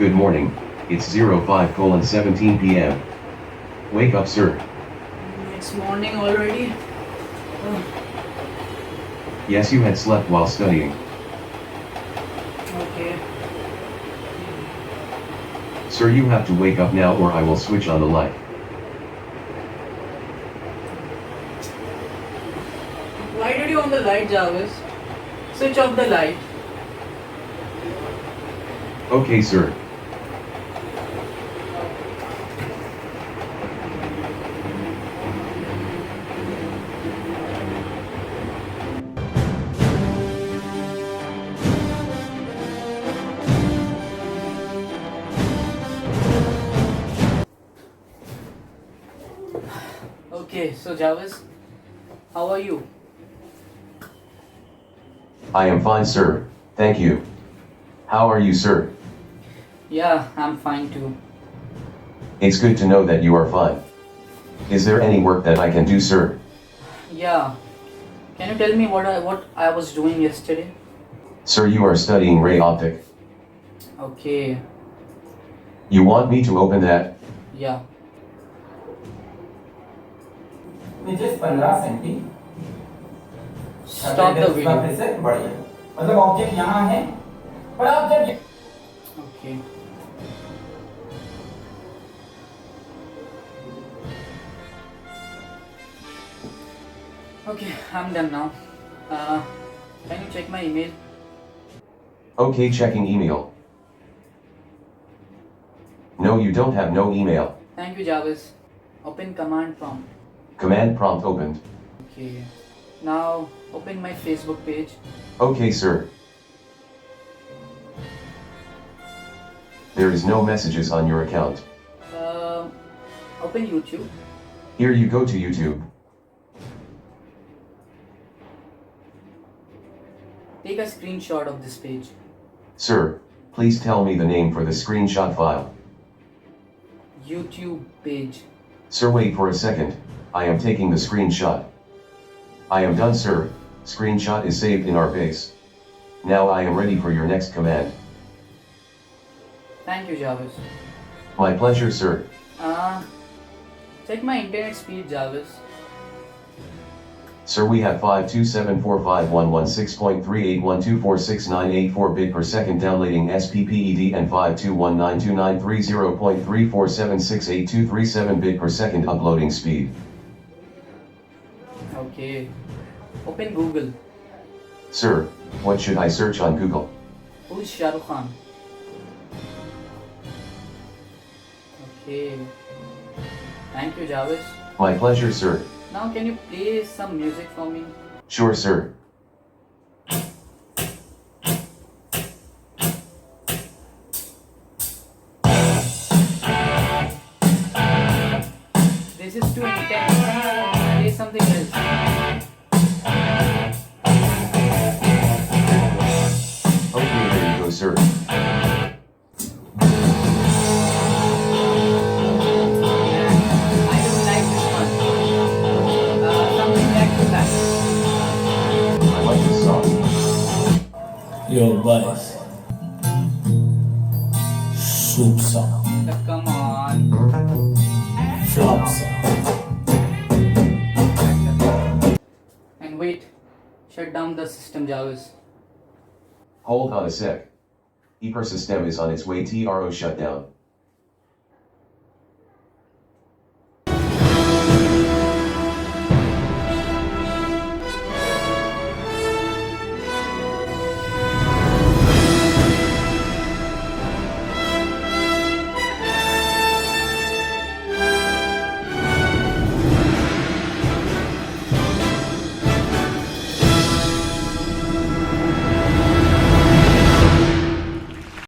Good morning, it's 05:17 p.m. Wake up, sir. It's morning already. Yes, you had slept while studying. Okay. Sir, you have to wake up now or I will switch on the light. Why did you on the light, Jarvis? Switch off the light. Okay, sir. Okay, so Jarvis, how are you? I am fine, sir. Thank you. How are you, sir? Yeah, I'm fine too. It's good to know that you are fine. Is there any work that I can do, sir? Yeah. Can you tell me what I was doing yesterday? Sir, you are studying ray optic. Okay. You want me to open that? Yeah. नीचे 15 senti Stop the video. फिर से बढ़िया मतलब object यहाँ है पर object Okay. Okay, I'm done now. Can you check my email? Okay, checking email. No, you don't have no email. Thank you, Jarvis. Open command prompt. Command prompt opened. Okay. Now open my Facebook page. Okay, sir. There is no messages on your account. Open YouTube. Here you go to YouTube. Take a screenshot of this page. Sir, please tell me the name for the screenshot file. YouTube page. Sir, wait for a second. I am taking the screenshot. I am done, sir. Screenshot is saved in our base. Now I am ready for your next command. Thank you, Jarvis. My pleasure, sir. Check my internet speed, Jarvis. Sir, we have 5274511.6.38124698 bit per second downloading SPPED and 5219293.0.347682337 bit per second uploading speed. Okay. Open Google. Sir, what should I search on Google? Who's Shah Rukh Khan? Okay. Thank you, Jarvis. My pleasure, sir. Now can you play some music for me? Sure, sir. This is too intense. Play something else. Okay, there you go, sir. I don't like this one. Something back to back. I like this song. Your voice. Soup song. Come on. Flop song. And wait. Shut down the system, Jarvis. Hold on a sec. Hyper system is on its way, TRO shutdown.